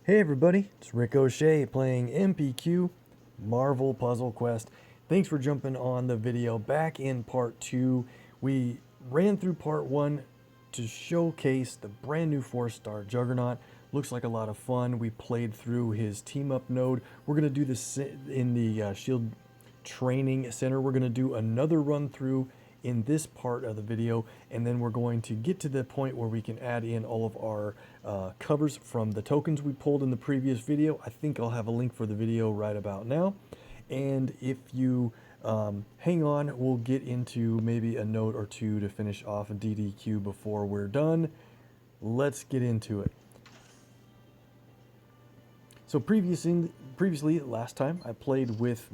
Hey everybody, it's Rick OShay playing MPQ Marvel Puzzle Quest. Thanks for jumping on the video. Back in part 2, we ran through part 1 to showcase the brand new 4-star Juggernaut. Looks like a lot of fun. We played through his team up node. We're going to do this in the Shield Training Center. We're going to do another run through in this part of the video, and then we're going to get to the point where we can add in all of our covers from the tokens we pulled in the previous video. I think I'll have a link for the video right about now, and if you hang on, we'll get into maybe a note or two to finish off a DDQ before we're done. Let's get into it. So previously, last time I played with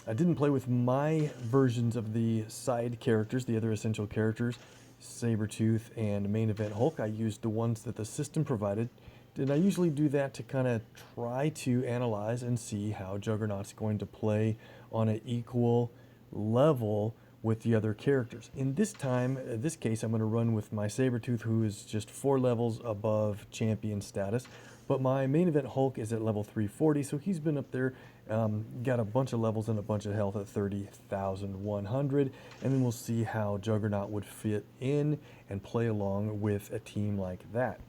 I didn't play with my versions of the side characters, the other essential characters, Sabretooth and Main Event Hulk. I used the ones that the system provided. And I usually do that to kind of try to analyze and see how Juggernaut's going to play on an equal level with the other characters. In this case, I'm going to run with my Sabretooth, who is just 4 levels above champion status. But my Main Event Hulk is at level 340, so he's been up there, got a bunch of levels and a bunch of health at 30,100, and then we'll see how Juggernaut would fit in and play along with a team like that.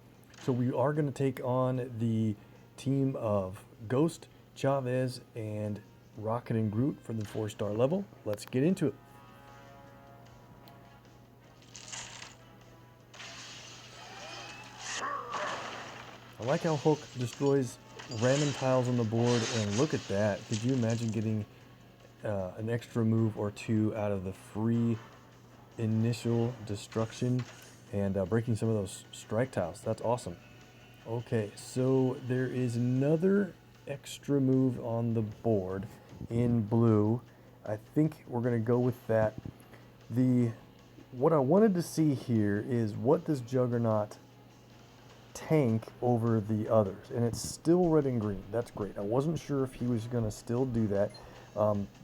So we are going to take on the team of Ghost, Chavez, and Rocket and Groot for the 4-star level. Let's get into it. I like how Hulk destroys random tiles on the board, and look at that. Could you imagine getting an extra move or two out of the free initial destruction and breaking some of those strike tiles? That's awesome. Okay, so there is another extra move on the board in blue. I think we're going to go with that. What I wanted to see here is, what does Juggernaut tank over the others? And it's still red and green. That's great. I wasn't sure if he was going to still do that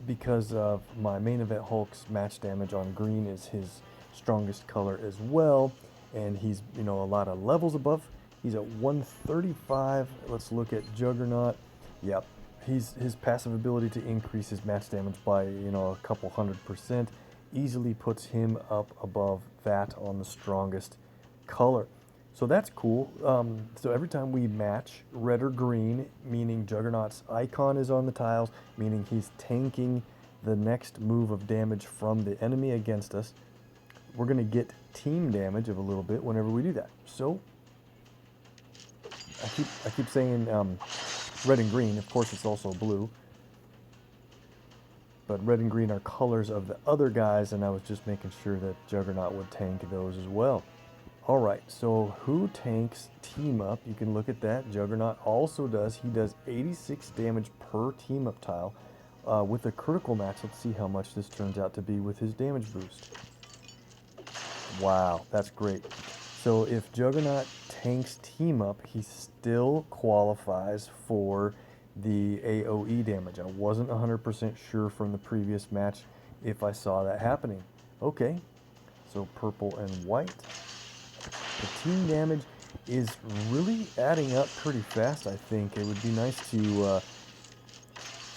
because of my Main Event Hulk's match damage on green is his strongest color as well, and he's, you know, a lot of levels above. He's at 135. Let's look at Juggernaut. Yep, his passive ability to increase his match damage by, you know, a couple 100% easily puts him up above that on the strongest color. So that's cool. So every time we match red or green, meaning Juggernaut's icon is on the tiles, meaning he's tanking the next move of damage from the enemy against us, we're going to get team damage of a little bit whenever we do that. So I keep saying red and green. Of course, it's also blue. But red and green are colors of the other guys, and I was just making sure that Juggernaut would tank those as well. Alright, so who tanks team up? You can look at that. Juggernaut also does. He does 86 damage per team up tile. With a critical match, let's see how much this turns out to be with his damage boost. Wow, that's great. So if Juggernaut tanks team up, he still qualifies for the AoE damage. I wasn't 100% sure from the previous match if I saw that happening. Okay, so purple and white. The team damage is really adding up pretty fast, I think. It would be nice to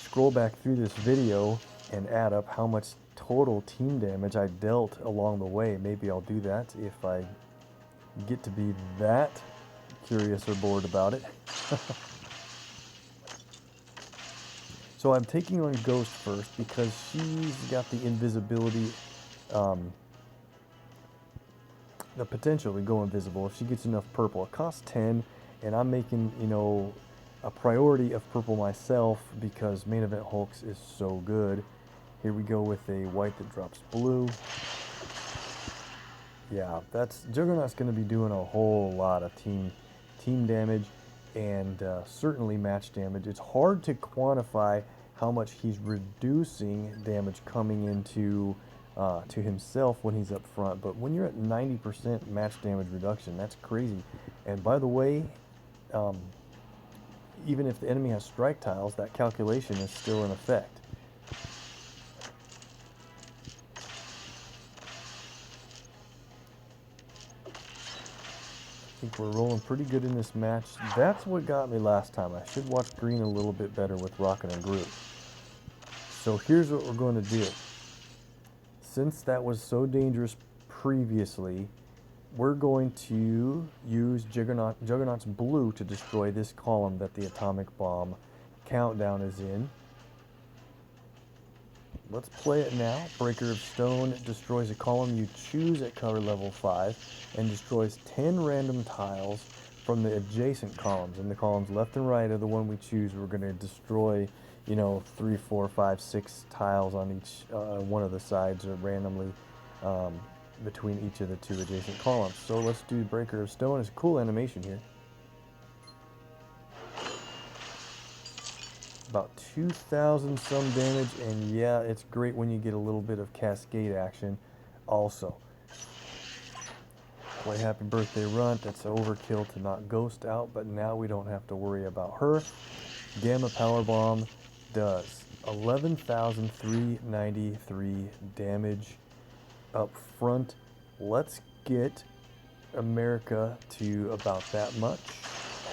scroll back through this video and add up how much total team damage I dealt along the way. Maybe I'll do that if I get to be that curious or bored about it. So I'm taking on Ghost first because she's got the invisibility, the potential to go invisible if she gets enough purple. It costs 10, and I'm making, you know, a priority of purple myself because Main Event Hulk's is so good. Here we go with a white that drops blue. Yeah, Juggernaut's going to be doing a whole lot of team damage and certainly match damage. It's hard to quantify how much he's reducing damage coming into to himself when he's up front, but when you're at 90% match damage reduction, that's crazy. And by the way, even if the enemy has strike tiles, that calculation is still in effect. think we're rolling pretty good in this match. That's what got me last time. I should watch green a little bit better with Rocket and Groot. So here's what we're going to do. Since that was so dangerous previously, we're going to use Juggernaut's blue to destroy this column that the atomic bomb countdown is in. Let's play it now. Breaker of Stone destroys a column you choose at cover level 5 and destroys 10 random tiles from the adjacent columns. And the columns left and right are the one we choose. We're going to destroy, you know, 3, 4, 5, 6 tiles on each one of the sides or randomly between each of the 2 adjacent columns. So let's do Breaker of Stone. It's a cool animation here. About 2,000 some damage, and yeah, it's great when you get a little bit of cascade action also. Play Happy Birthday Runt. That's overkill to knock Ghost out, but now we don't have to worry about her. Gamma Power Bomb does 11,393 damage up front. Let's get America to about that much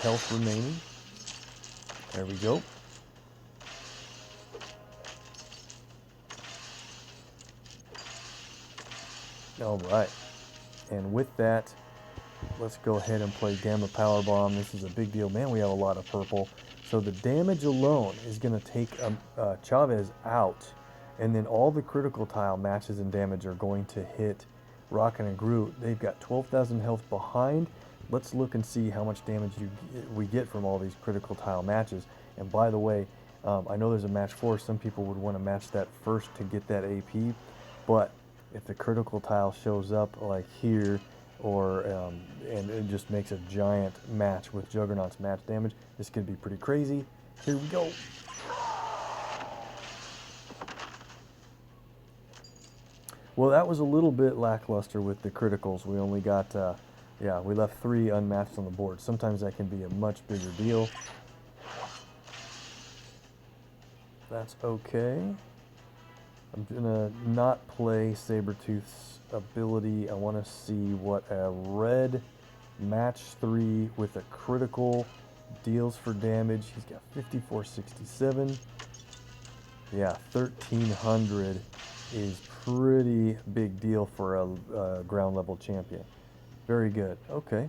health remaining. There we go. All right, and with that, let's go ahead and play Gamma Power Bomb. This is a big deal. Man, we have a lot of purple. So the damage alone is going to take Chavez out, and then all the critical tile matches and damage are going to hit Rocket and Groot. They've got 12,000 health behind. Let's look and see how much damage we get from all these critical tile matches. And by the way, I know there's a match 4. Some people would want to match that first to get that AP, but if the critical tile shows up like here, or and it just makes a giant match with Juggernaut's match damage, this could be pretty crazy. Here we go. Well, that was a little bit lackluster with the criticals. We only got, yeah, we left 3 unmatched on the board. Sometimes that can be a much bigger deal. That's okay. I'm gonna not play Sabretooth's ability. I want to see what a red match 3 with a critical deals for damage. He's got 5467. Yeah, 1300 is pretty big deal for a ground level champion. Very good. Okay.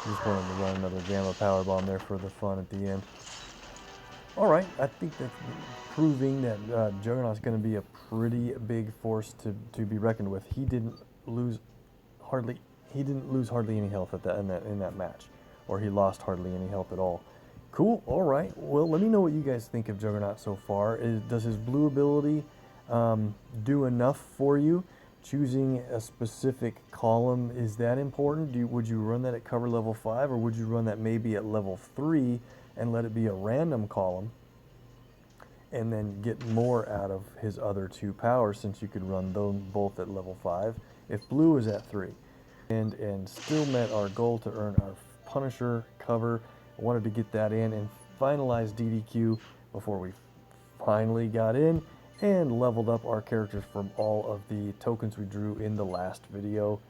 Just wanted to run another Gamma Power Bomb there for the fun at the end. Alright, I think that's proving that Juggernaut's going to be a pretty big force to be reckoned with. He didn't lose hardly any health at in that match, or he lost hardly any health at all. Cool. Alright, well, let me know what you guys think of Juggernaut so far. Does his blue ability do enough for you? Choosing a specific column, is that important? Would you run that at cover level 5, or would you run that maybe at level 3 and let it be a random column and then get more out of his other 2 powers, since you could run them both at level 5 if blue is at 3? And still met our goal to earn our Punisher cover. I wanted to get that in and finalize DDQ before we finally got in and leveled up our characters from all of the tokens we drew in the last video.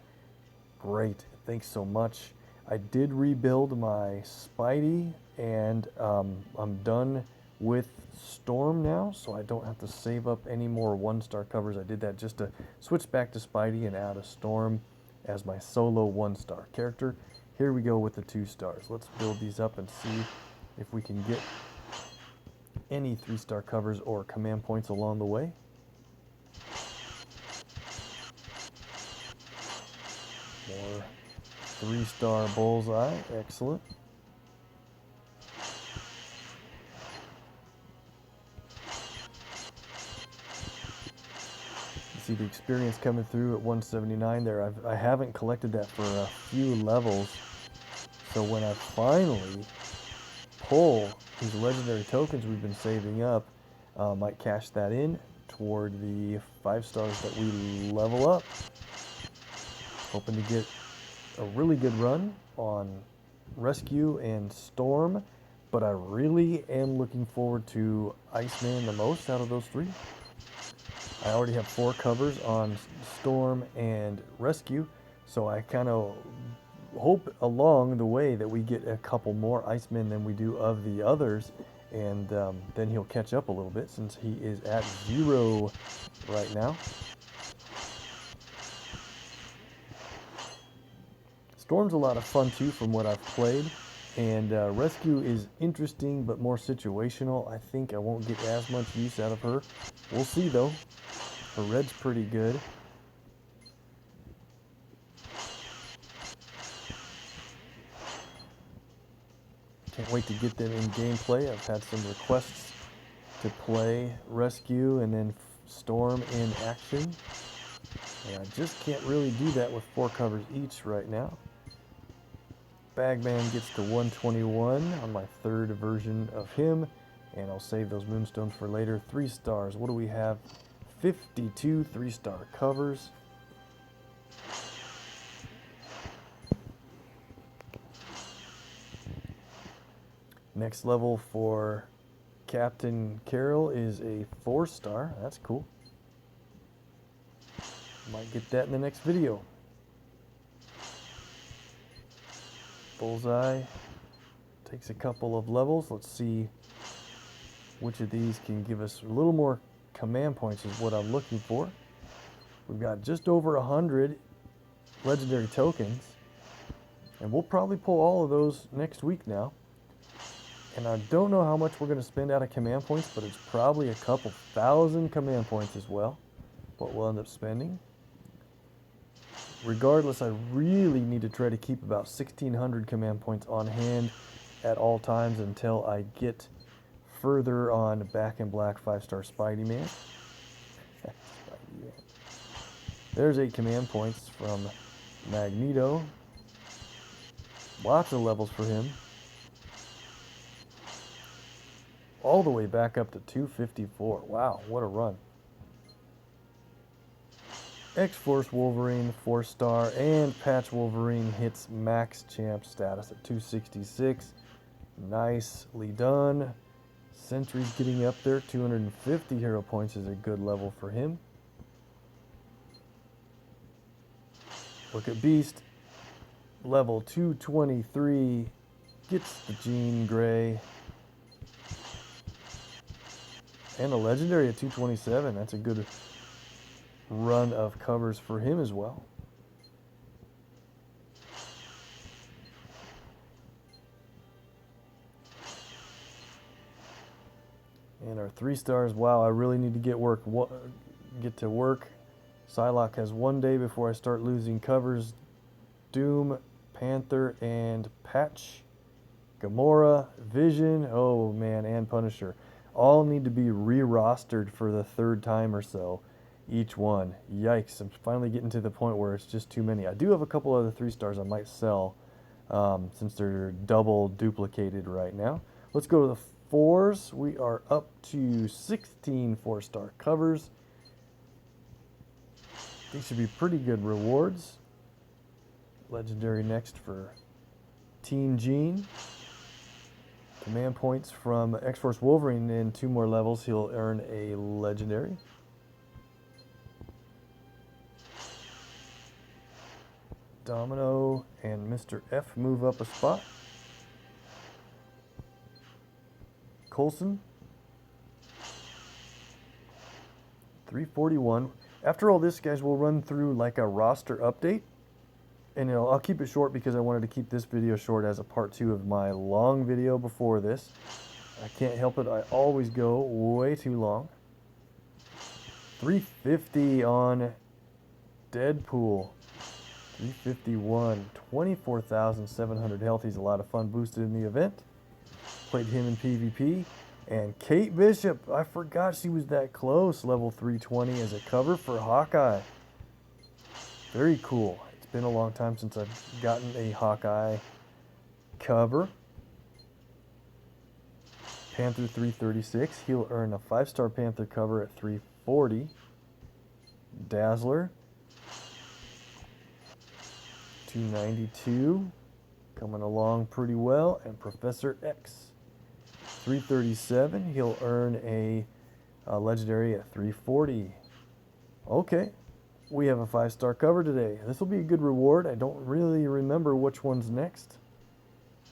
Great, thanks so much. I did rebuild my Spidey, and I'm done with Storm now, so I don't have to save up any more 1-star covers. I did that just to switch back to Spidey and add a Storm as my solo 1-star character. Here we go with the 2 stars. Let's build these up and see if we can get any 3-star covers or command points along the way. More 3-star bullseye, excellent. You see the experience coming through at 179 there. I haven't collected that for a few levels, so when I finally pull these legendary tokens we've been saving up, might cash that in toward the 5 stars that we level up. Hoping to get a really good run on Rescue and Storm, but I really am looking forward to Iceman the most out of those three. I already have 4 covers on Storm and Rescue, so I kind of hope along the way that we get a couple more Icemen than we do of the others, and then he'll catch up a little bit since he is at 0 right now. Storm's a lot of fun too from what I've played, and Rescue is interesting but more situational. I think I won't get as much use out of her. We'll see though. Her red's pretty good. Can't wait to get them in gameplay. I've had some requests to play Rescue and then Storm in action. And I just can't really do that with 4 covers each right now. Bagman gets to 121 on my 3rd version of him. And I'll save those Moonstones for later. 3 stars. What do we have? 52 3-star covers. Next level for Captain Carroll is a 4-star. That's cool. Might get that in the next video. Bullseye takes a couple of levels. Let's see which of these can give us a little more command points is what I'm looking for. We've got just over 100 legendary tokens, and we'll probably pull all of those next week now. And I don't know how much we're going to spend out of command points, but it's probably a couple thousand command points as well, what we'll end up spending. Regardless, I really need to try to keep about 1,600 command points on hand at all times until I get further on Back in Black 5-star Spidey-Man. There's 8 command points from Magneto. Lots of levels for him. All the way back up to 254. Wow, what a run. X-Force Wolverine 4-star and Patch Wolverine hits max champ status at 266. Nicely done. Sentry's getting up there. 250 hero points is a good level for him. Look at Beast. Level 223 gets the Jean Grey. And a legendary at 227. That's a good run of covers for him as well. And our 3 stars, wow, I really need to get to work. Psylocke has 1 day before I start losing covers. Doom, Panther, and Patch. Gamora, Vision, oh man, and Punisher. All need to be re-rostered for the 3rd time or so. Each one. Yikes, I'm finally getting to the point where it's just too many. I do have a couple other 3 stars I might sell since they're double duplicated right now. Let's go to the 4s. We are up to 16 4-star covers. These should be pretty good rewards. Legendary next for Teen Jean. Command points from X-Force Wolverine in 2 more levels. He'll earn a legendary. Domino and Mr. F move up a spot. Coulson, 341. After all this, guys, we'll run through like a roster update. And I'll keep it short because I wanted to keep this video short as a part 2 of my long video before this. I can't help it. I always go way too long. 350 on Deadpool. 351. 24,700 health. He's a lot of fun boosted in the event. Played him in PvP. And Kate Bishop. I forgot she was that close. Level 320 as a cover for Hawkeye. Very cool. It's been a long time since I've gotten a Hawkeye cover. Panther 336. He'll earn a 5-star Panther cover at 340. Dazzler. 292, coming along pretty well. And Professor X, 337. He'll earn a legendary at 340. Okay, we have a 5-star cover today. This will be a good reward. I don't really remember which one's next.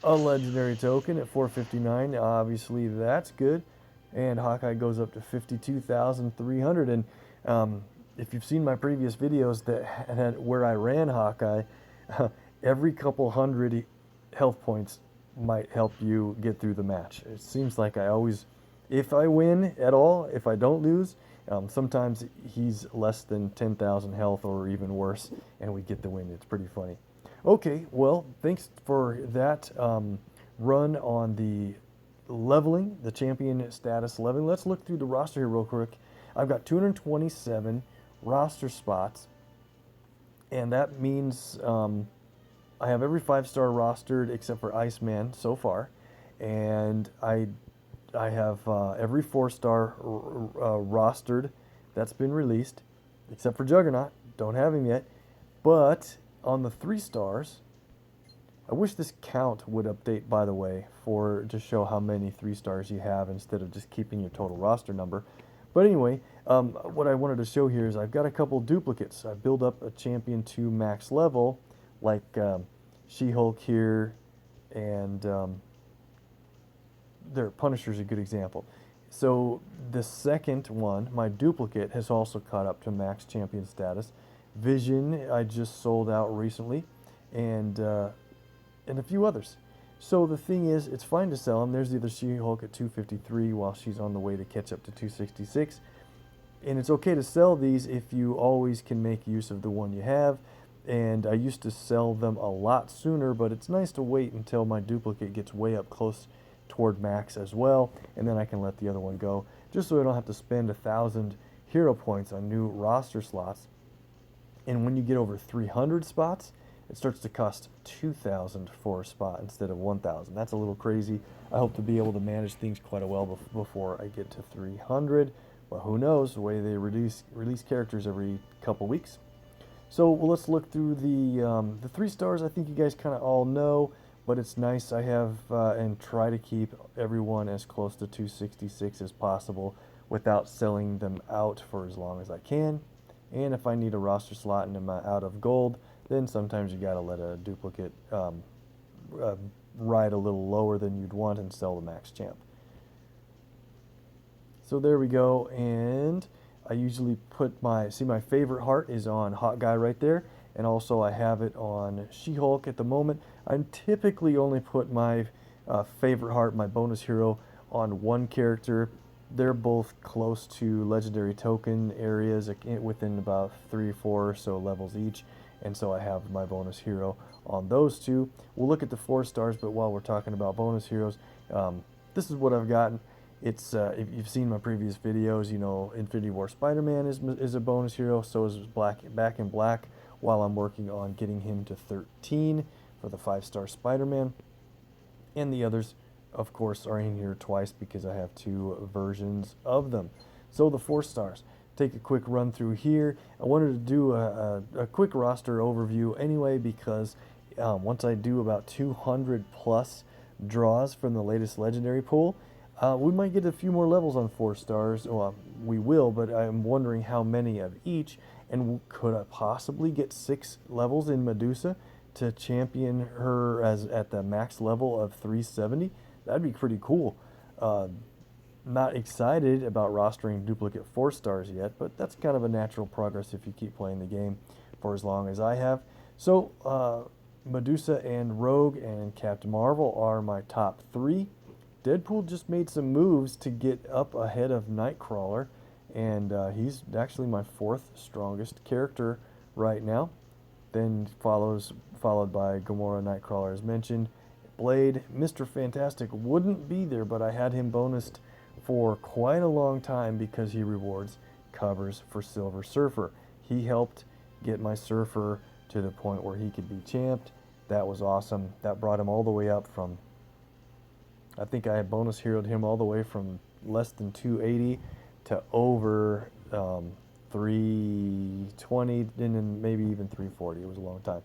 A legendary token at 459. Obviously, that's good. And Hawkeye goes up to 52,300. And if you've seen my previous videos where I ran Hawkeye, every couple hundred health points might help you get through the match. It seems like I always, if I win at all, if I don't lose, sometimes he's less than 10,000 health or even worse, and we get the win. It's pretty funny. Okay, well, thanks for that run on the leveling, the champion status leveling. Let's look through the roster here real quick. I've got 227 roster spots, and that means I have every 5-star rostered except for Iceman so far, and I have every 4-star rostered that's been released, except for Juggernaut. Don't have him yet. But on the 3 stars, I wish this count would update, by the way, to show how many 3 stars you have instead of just keeping your total roster number. But anyway, what I wanted to show here is I've got a couple duplicates. I build up a champion to max level, like She-Hulk here, and their Punisher's a good example. So the second one, my duplicate, has also caught up to max champion status. Vision, I just sold out recently, and a few others. So the thing is, it's fine to sell them. There's the other She-Hulk at 253 while she's on the way to catch up to 266. And it's okay to sell these if you always can make use of the one you have. And I used to sell them a lot sooner, but it's nice to wait until my duplicate gets way up close toward max as well, and then I can let the other one go, just so I don't have to spend 1,000 hero points on new roster slots. And when you get over 300 spots, it starts to cost 2,000 for a spot instead of 1,000. That's a little crazy. I hope to be able to manage things quite well before I get to 300. Well, who knows, the way they release characters every couple weeks. So well, let's look through the 3 stars. I think you guys kind of all know, but it's nice. I have and try to keep everyone as close to 266 as possible without selling them out for as long as I can. And if I need a roster slot and I'm out of gold, then sometimes you gotta let a duplicate ride a little lower than you'd want and sell the max champ. So there we go, and I usually put my favorite heart is on Hawkeye right there, and also I have it on She-Hulk at the moment. I typically only put my favorite heart, my bonus hero, on one character. They're both close to legendary token areas within about 3 or 4 or so levels each, and so I have my bonus hero on those two. We'll look at the 4 stars, but while we're talking about bonus heroes, this is what I've gotten. It's if you've seen my previous videos, you know Infinity War Spider-Man is a bonus hero. So is Back in Black. While I'm working on getting him to 13 for the 5-star Spider-Man, and the others, of course, are in here twice because I have 2 versions of them. So the 4 stars. Take a quick run through here. I wanted to do a quick roster overview anyway because once I do about 200 plus draws from the latest legendary pool, we might get a few more levels on 4 stars. Well, we will, but I'm wondering how many of each. And could I possibly get 6 levels in Medusa to champion her at the max level of 370? That'd be pretty cool. Not excited about rostering duplicate 4 stars yet, but that's kind of a natural progress if you keep playing the game for as long as I have. So Medusa and Rogue and Captain Marvel are my top 3. Deadpool just made some moves to get up ahead of Nightcrawler, and he's actually my 4th strongest character right now. Then followed by Gamora, Nightcrawler as mentioned. Blade, Mr. Fantastic wouldn't be there, but I had him bonused for quite a long time because he rewards covers for Silver Surfer. He helped get my Surfer to the point where he could be champed. That was awesome. That brought him all the way up from, I think I had bonus heroed him all the way from less than 280 to over 320, and then maybe even 340. It was a long time.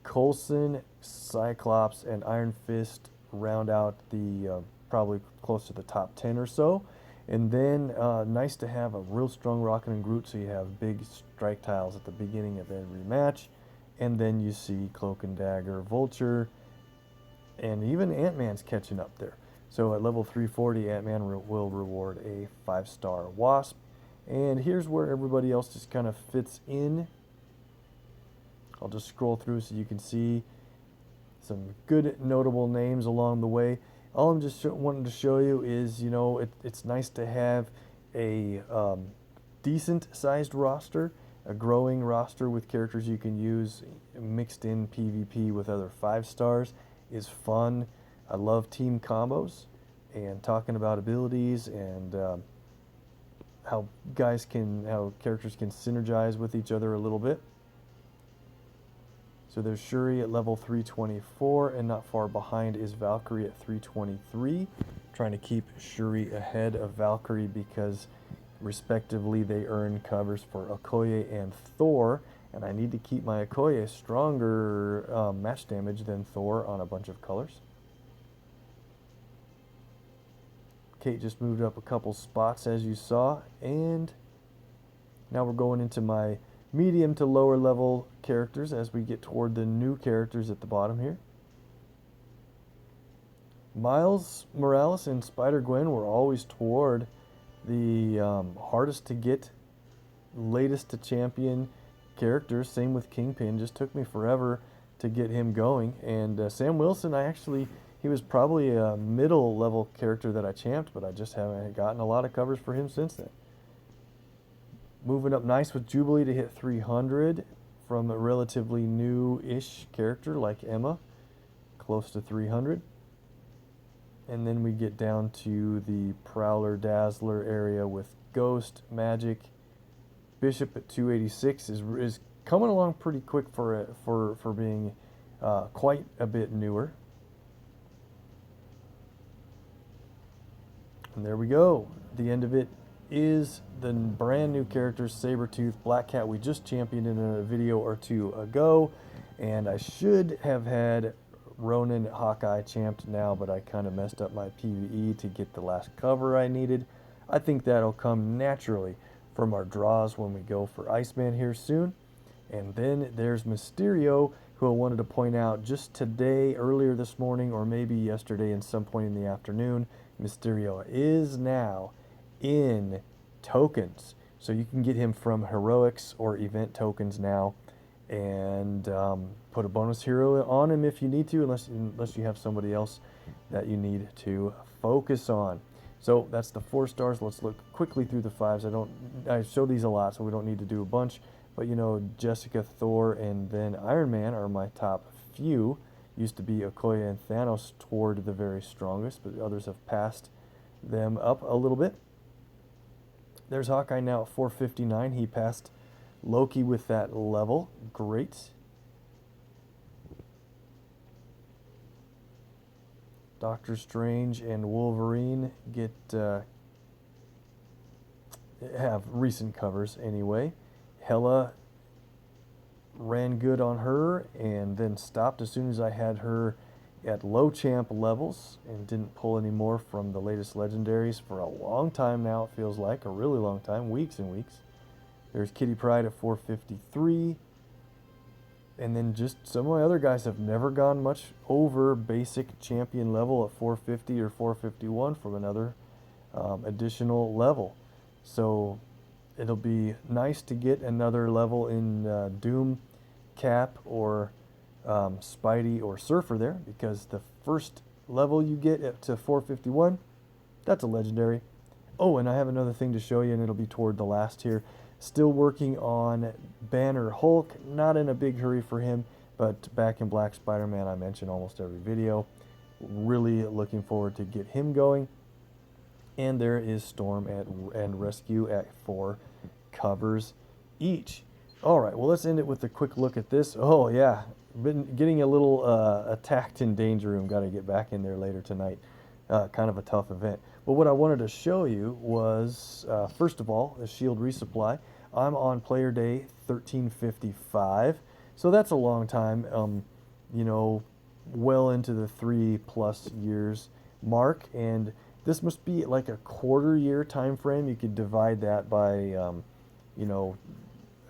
Coulson, Cyclops, and Iron Fist round out the probably close to the top 10 or so. And then nice to have a real strong Rocket and Groot, so you have big strike tiles at the beginning of every match. And then you see Cloak and Dagger, Vulture, and even Ant-Man's catching up there. So at level 340, Ant-Man will reward a 5-star Wasp. And here's where everybody else just kind of fits in. I'll just scroll through so you can see some good notable names along the way. All I'm just wanting to show you is, you know, it's nice to have a decent sized roster, a growing roster with characters you can use mixed in PvP with other 5 stars is fun. I love team combos and talking about abilities and how characters can synergize with each other a little bit. So there's Shuri at level 324, and not far behind is Valkyrie at 323. Trying to keep Shuri ahead of Valkyrie because respectively they earn covers for Okoye and Thor, and I need to keep my Okoye stronger match damage than Thor on a bunch of colors. Kate just moved up a couple spots as you saw, and now we're going into my medium to lower level characters as we get toward the new characters at the bottom here. Miles Morales and Spider-Gwen were always toward the hardest to get, latest to champion characters. Same with Kingpin, just took me forever to get him going. And Sam Wilson, he was probably a middle level character that I champed, but I just haven't gotten a lot of covers for him since then. Moving up nice with Jubilee to hit 300 from a relatively new-ish character like Emma, close to 300. And then we get down to the Prowler Dazzler area with Ghost, Magic. Bishop at 286 is coming along pretty quick for being quite a bit newer. And there we go. The end of it is the brand new characters, Sabretooth, Black Cat. We just championed in a video or two ago, and I should have had Ronin Hawkeye champed now, but I kind of messed up my PvE to get the last cover I needed. I think that'll come naturally from our draws when we go for Iceman here soon. And then there's Mysterio, who I wanted to point out just today, earlier this morning, or maybe yesterday in some point in the afternoon. Mysterio is now in tokens, so you can get him from heroics or event tokens now, and put a bonus hero on him if you need to, unless you have somebody else that you need to focus on. So that's the 4 stars. Let's look quickly through the 5s. I show these a lot, so we don't need to do a bunch, but you know, Jessica, Thor, and then Iron Man are my top few. Used to be Okoye and Thanos toward the very strongest, but others have passed them up a little bit. There's Hawkeye now at 459. He passed Loki with that level. Great. Doctor Strange and Wolverine have recent covers anyway. Hela ran good on her and then stopped as soon as I had her at low champ levels and didn't pull any more from the latest legendaries for a long time now. It feels like a really long time, weeks and weeks. There's Kitty Pryde at 453. And then just some of my other guys have never gone much over basic champion level at 450 or 451 from another additional level. So it'll be nice to get another level in Doom, Cap, or Spidey or Surfer there, because the first level you get up to 451, that's a legendary. Oh, and I have another thing to show you, and it'll be toward the last here. Still working on Banner Hulk, not in a big hurry for him, but Back in Black Spider-Man I mention almost every video. Really looking forward to get him going. And there is Storm and Rescue at 4 covers each. All right, well, let's end it with a quick look at this. Oh, yeah, been getting a little attacked in Danger Room. Got to get back in there later tonight. Kind of a tough event. But what I wanted to show you was, first of all, the Shield Resupply. I'm on player day 1355. So that's a long time, you know, well into the 3+ years mark. And this must be like a quarter year time frame. You could divide that by, you know,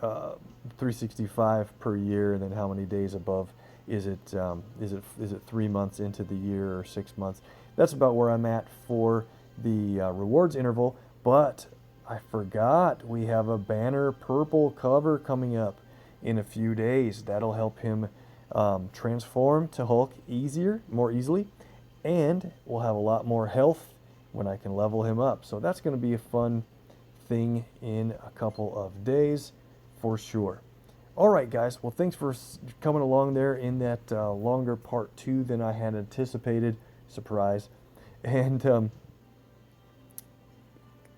365 per year, and then how many days above is it? Is it 3 months into the year or 6 months? That's about where I'm at for the rewards interval. But I forgot we have a banner purple cover coming up in a few days. That'll help him transform to Hulk more easily, and we'll have a lot more health when I can level him up. So that's going to be a fun thing in a couple of days for sure. All right, guys. Well, thanks for coming along there in that longer part 2 than I had anticipated. Surprise. And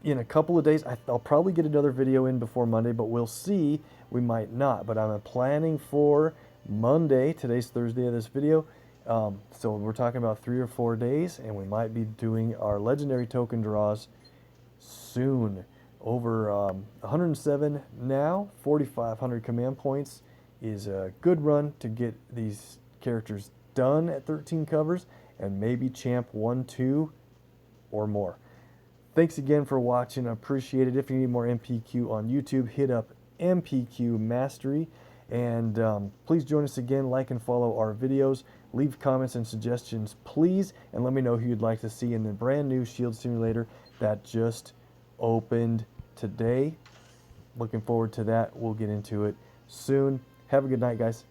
in a couple of days, I'll probably get another video in before Monday, but we'll see. We might not, but I'm planning for Monday. Today's Thursday of this video. So we're talking about 3 or 4 days, and we might be doing our legendary token draws soon. Over 107 now, 4,500 command points is a good run to get these characters done at 13 covers, and maybe Champ 1, 2, or more. Thanks again for watching. I appreciate it. If you need more MPQ on YouTube, hit up MPQ Mastery. And please join us again. Like and follow our videos. Leave comments and suggestions, please. And let me know who you'd like to see in the brand new Shield Simulator that just opened today. Looking forward to that. We'll get into it soon. Have a good night, guys.